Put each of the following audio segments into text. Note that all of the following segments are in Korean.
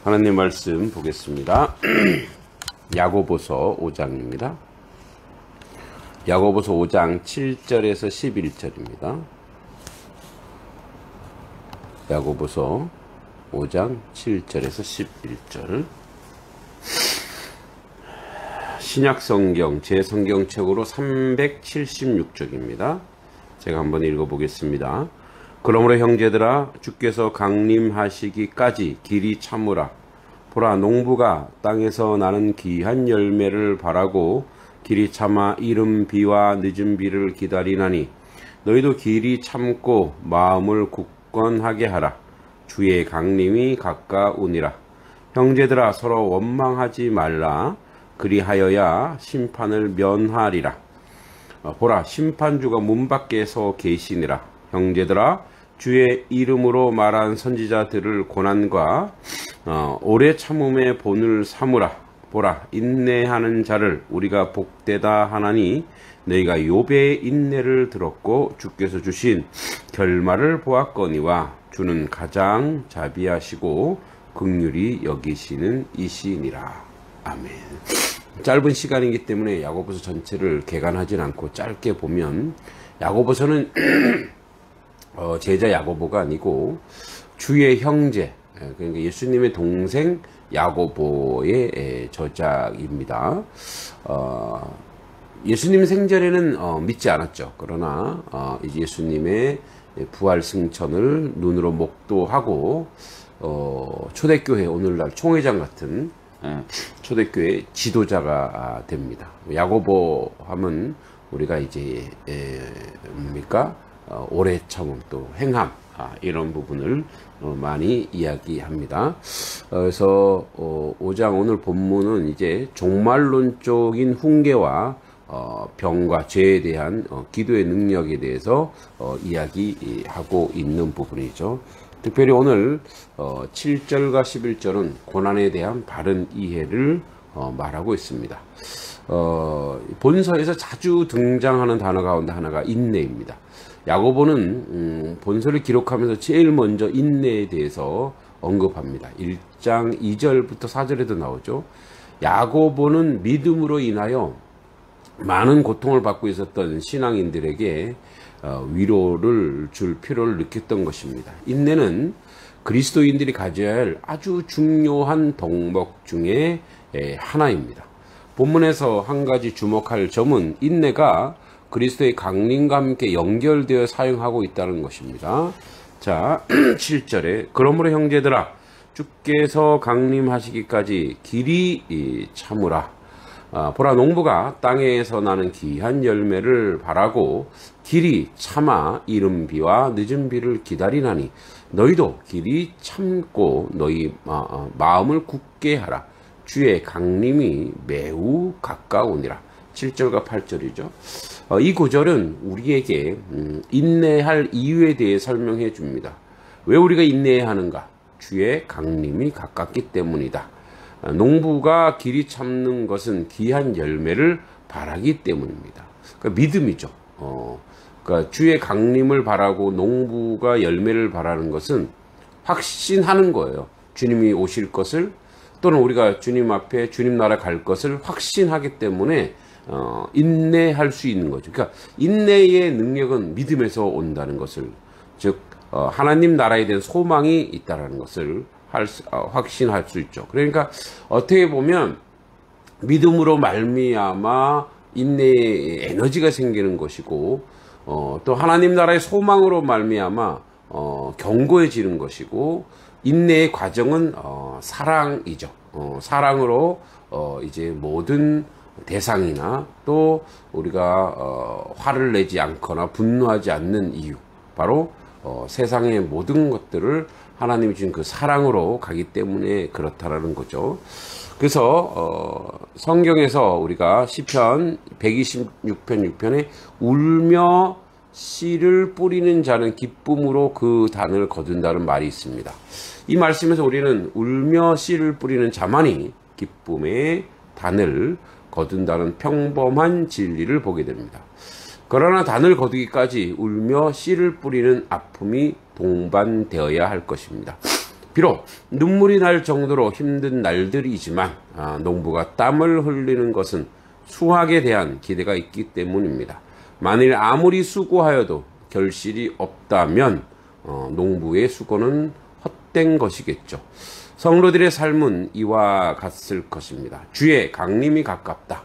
하나님 말씀 보겠습니다. 야고보서 5장입니다. 야고보서 5장 7절에서 11절입니다. 야고보서 5장 7절에서 11절. 신약성경 제성경책으로 376쪽입니다. 제가 한번 읽어보겠습니다. 그러므로 형제들아, 주께서 강림하시기까지 길이 참으라. 보라, 농부가 땅에서 나는 귀한 열매를 바라고 길이 참아 이른 비와 늦은 비를 기다리나니, 너희도 길이 참고 마음을 굳건하게 하라. 주의 강림이 가까우니라. 형제들아, 서로 원망하지 말라. 그리하여야 심판을 면하리라. 보라, 심판주가 문 밖에서 계시니라. 형제들아, 주의 이름으로 말한 선지자들을 고난과 오래 참음의 본을 삼으라. 보라, 인내하는 자를 우리가 복되다 하나니, 너희가 욥의 인내를 들었고 주께서 주신 결말을 보았거니와, 주는 가장 자비하시고 긍휼히 여기시는 이시니라. 아멘. 짧은 시간이기 때문에 야고보서 전체를 개관하진 않고 짧게 보면, 야고보서는 제자 야고보가 아니고 주의 형제, 그러니까 예수님의 동생 야고보의 저작입니다. 예수님 생전에는 믿지 않았죠. 그러나 이제 예수님의 부활 승천을 눈으로 목도하고 초대교회, 오늘날 총회장 같은 초대교회 지도자가 됩니다. 야고보 하면 우리가 이제 뭡니까? 오래 참음, 또 행함, 이런 부분을 많이 이야기합니다. 그래서 5장 오늘 본문은 이제 종말론적인 훈계와 병과 죄에 대한 기도의 능력에 대해서 이야기하고 있는 부분이죠. 특별히 오늘 7절과 11절은 고난에 대한 바른 이해를 말하고 있습니다. 본서에서 자주 등장하는 단어 가운데 하나가 인내입니다. 야고보는 본서를 기록하면서 제일 먼저 인내에 대해서 언급합니다. 1장 2절부터 4절에도 나오죠. 야고보는 믿음으로 인하여 많은 고통을 받고 있었던 신앙인들에게 위로를 줄 필요를 느꼈던 것입니다. 인내는 그리스도인들이 가져야 할 아주 중요한 덕목 중에 하나입니다. 본문에서 한 가지 주목할 점은 인내가 그리스도의 강림과 함께 연결되어 사용하고 있다는 것입니다. 자, 7절에 그러므로 형제들아, 주께서 강림하시기까지 길이 참으라. 보라, 농부가 땅에서 나는 귀한 열매를 바라고 길이 참아 이른 비와 늦은 비를 기다리나니, 너희도 길이 참고 너희 마음을 굳게 하라. 주의 강림이 매우 가까우니라. 7절과 8절이죠. 이 구절은 우리에게 인내할 이유에 대해 설명해 줍니다. 왜 우리가 인내해야 하는가? 주의 강림이 가깝기 때문이다. 농부가 길이 참는 것은 귀한 열매를 바라기 때문입니다. 그러니까 믿음이죠. 그러니까 주의 강림을 바라고 농부가 열매를 바라는 것은 확신하는 거예요. 주님이 오실 것을, 또는 우리가 주님 앞에 주님 나라 갈 것을 확신하기 때문에 인내할 수 있는 거죠. 그러니까 인내의 능력은 믿음에서 온다는 것을, 즉 하나님 나라에 대한 소망이 있다라는 것을 확신할 수 있죠. 그러니까 어떻게 보면 믿음으로 말미암아 인내의 에너지가 생기는 것이고, 또 하나님 나라의 소망으로 말미암아 견고해지는 것이고, 인내의 과정은 사랑이죠. 사랑으로 이제 모든 대상이나 또 우리가 화를 내지 않거나 분노하지 않는 이유, 바로 세상의 모든 것들을 하나님이 주신 그 사랑으로 가기 때문에 그렇다라는 거죠. 그래서 성경에서 우리가 시편 126편 6편에 울며 씨를 뿌리는 자는 기쁨으로 그 단을 거둔다는 말이 있습니다. 이 말씀에서 우리는 울며 씨를 뿌리는 자만이 기쁨의 단을 거둔다는 평범한 진리를 보게 됩니다. 그러나 단을 거두기까지 울며 씨를 뿌리는 아픔이 동반되어야 할 것입니다. 비록 눈물이 날 정도로 힘든 날들이지만 농부가 땀을 흘리는 것은 수확에 대한 기대가 있기 때문입니다. 만일 아무리 수고하여도 결실이 없다면 농부의 수고는 헛된 것이겠죠. 성도들의 삶은 이와 같을 것입니다. 주의 강림이 가깝다.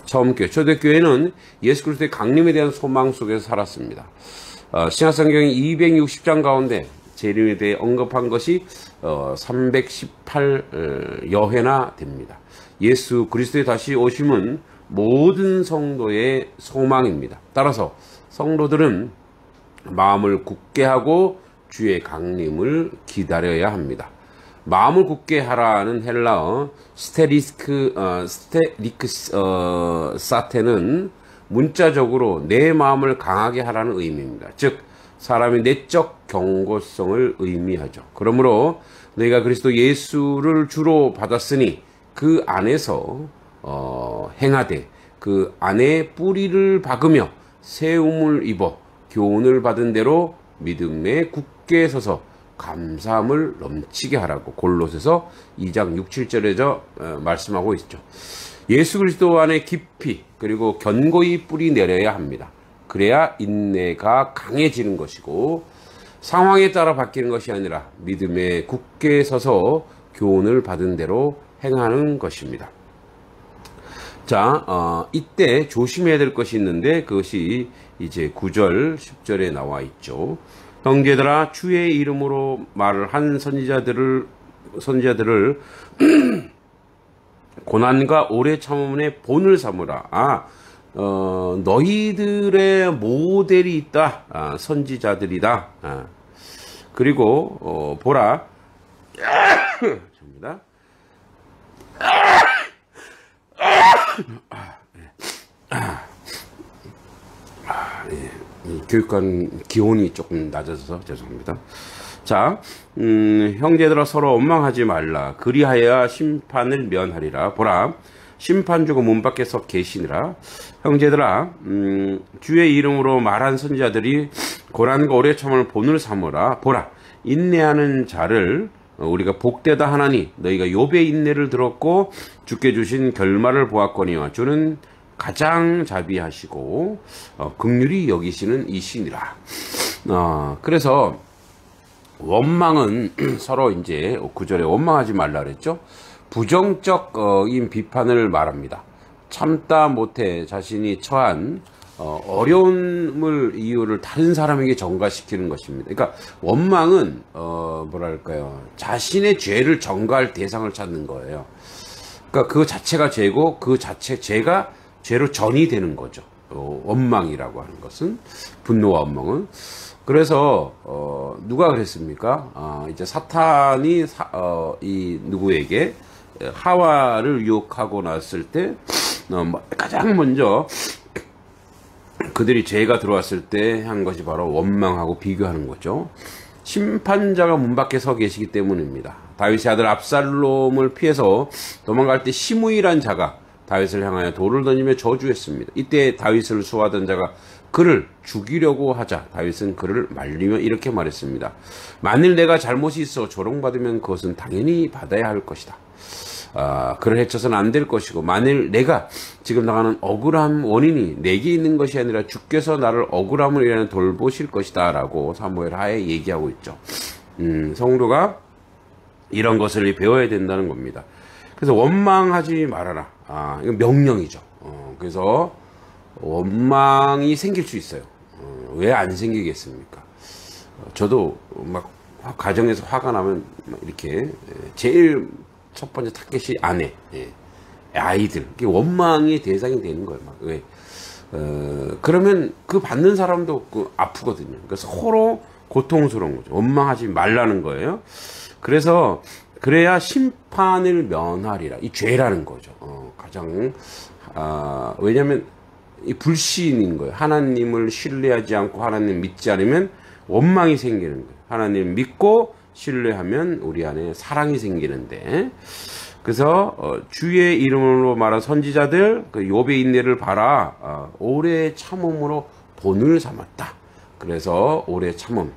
처음 교회, 초대교회는 예수 그리스도의 강림에 대한 소망 속에서 살았습니다. 신약성경 260장 가운데 재림에 대해 언급한 것이 318여회나 됩니다. 예수 그리스도의 다시 오심은 모든 성도의 소망입니다. 따라서 성도들은 마음을 굳게 하고 주의 강림을 기다려야 합니다. 마음을 굳게 하라는 헬라어 사테는 문자적으로 내 마음을 강하게 하라는 의미입니다. 즉 사람의 내적 경고성을 의미하죠. 그러므로 너희가 그리스도 예수를 주로 받았으니 그 안에서 행하되 그 안에 뿌리를 박으며 세움을 입어 교훈을 받은 대로 믿음에 굳게 서서 감사함을 넘치게 하라고 골로새서 2장 6, 7절에서 말씀하고 있죠. 예수 그리스도 안에 깊이 그리고 견고히 뿌리 내려야 합니다. 그래야 인내가 강해지는 것이고 상황에 따라 바뀌는 것이 아니라 믿음에 굳게 서서 교훈을 받은 대로 행하는 것입니다. 자, 이때 조심해야 될 것이 있는데 그것이 이제 9절, 10절에 나와 있죠. 형제들아, 주의 이름으로 말을 한 선지자들을 고난과 오래 참음의 본을 삼으라. 너희들의 모델이 있다. 선지자들이다. 그리고 보라. 접니다. 교육관 기온이 조금 낮아져서 죄송합니다. 자, 형제들아 서로 원망하지 말라. 그리하여야 심판을 면하리라. 보라, 심판주가 문 밖에 서 계시니라. 형제들아, 주의 이름으로 말한 선지자들이 고난과 오래 참을 본을 삼으라. 보라, 인내하는 자를 우리가 복되다 하나니 너희가 욥의 인내를 들었고 주께 주신 결말을 보았거니와 주는 가장 자비하시고 긍휼히 여기시는 이시니라. 그래서 원망은 서로 이제 9절에 원망하지 말라 그랬죠. 부정적인 비판을 말합니다. 참다 못해 자신이 처한 어려움을 이유를 다른 사람에게 전가시키는 것입니다. 그러니까 원망은 뭐랄까요, 자신의 죄를 전가할 대상을 찾는 거예요. 그러니까 그 자체가 죄고 그 자체 죄가 죄로 전이 되는 거죠. 원망이라고 하는 것은, 분노와 원망은. 그래서 누가 그랬습니까? 이제 사탄이 이 누구에게 하와를 유혹하고 났을 때 가장 먼저 그들이 죄가 들어왔을 때 한 것이 바로 원망하고 비교하는 거죠. 심판자가 문 밖에 서 계시기 때문입니다. 다윗의 아들 압살롬을 피해서 도망갈 때 시므이란 자가 다윗을 향하여 돌을 던지며 저주했습니다. 이때 다윗을 수호하던 자가 그를 죽이려고 하자 다윗은 그를 말리며 이렇게 말했습니다. 만일 내가 잘못이 있어 조롱받으면 그것은 당연히 받아야 할 것이다. 그를 해쳐서는 안 될 것이고, 만일 내가 지금 당하는 억울함 원인이 내게 있는 것이 아니라 주께서 나를 억울함을 인하여 돌보실 것이다 라고 사무엘 하에 얘기하고 있죠. 성도가 이런 것을 배워야 된다는 겁니다. 그래서 원망하지 말아라. 이건 명령이죠. 그래서 원망이 생길 수 있어요. 왜 안 생기겠습니까? 저도 막 가정에서 화가 나면 이렇게 제일 첫 번째 타겟이 아내, 아이들. 이게 원망의 대상이 되는 거예요. 막 왜? 그러면 그 받는 사람도 아프거든요. 그래서 서로 고통스러운 거죠. 원망하지 말라는 거예요. 그래서 그래야 심판을 면하리라. 이 죄라는 거죠. 가장 왜냐하면 이 불신인 거예요. 하나님을 신뢰하지 않고 하나님 믿지 않으면 원망이 생기는 거예요. 하나님 믿고 신뢰하면 우리 안에 사랑이 생기는데, 그래서 주의 이름으로 말한 선지자들 그 욥의 인내를 봐라. 오래 참음으로 본을 삼았다. 그래서 오래 참음.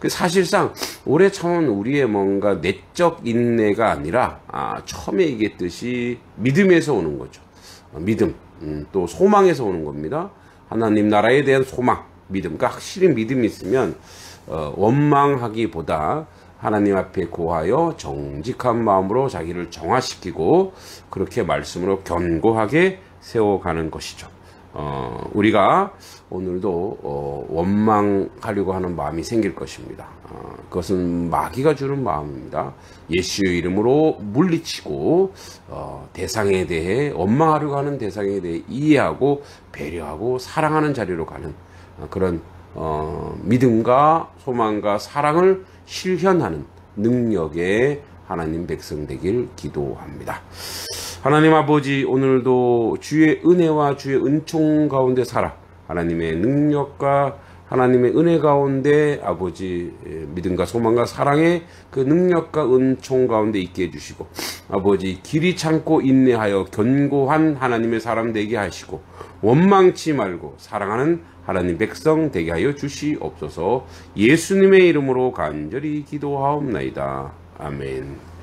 사실상 오래 참은 우리의 뭔가 내적 인내가 아니라 처음에 얘기했듯이 믿음에서 오는 거죠. 믿음, 또 소망에서 오는 겁니다. 하나님 나라에 대한 소망, 믿음. 그러니까 확실히 믿음이 있으면 원망하기보다 하나님 앞에 고하여 정직한 마음으로 자기를 정화시키고 그렇게 말씀으로 견고하게 세워가는 것이죠. 우리가 오늘도 원망하려고 하는 마음이 생길 것입니다. 그것은 마귀가 주는 마음입니다. 예수의 이름으로 물리치고 대상에 대해 원망하려고 하는 대상에 대해 이해하고 배려하고 사랑하는 자리로 가는 그런 믿음과 소망과 사랑을 실현하는 능력의 하나님 백성 되길 기도합니다. 하나님 아버지, 오늘도 주의 은혜와 주의 은총 가운데 살아 하나님의 능력과 하나님의 은혜 가운데 아버지 믿음과 소망과 사랑의 그 능력과 은총 가운데 있게 해주시고 아버지 길이 참고 인내하여 견고한 하나님의 사람 되게 하시고 원망치 말고 사랑하는 하나님 백성 되게 하여 주시옵소서. 예수님의 이름으로 간절히 기도하옵나이다. 아멘.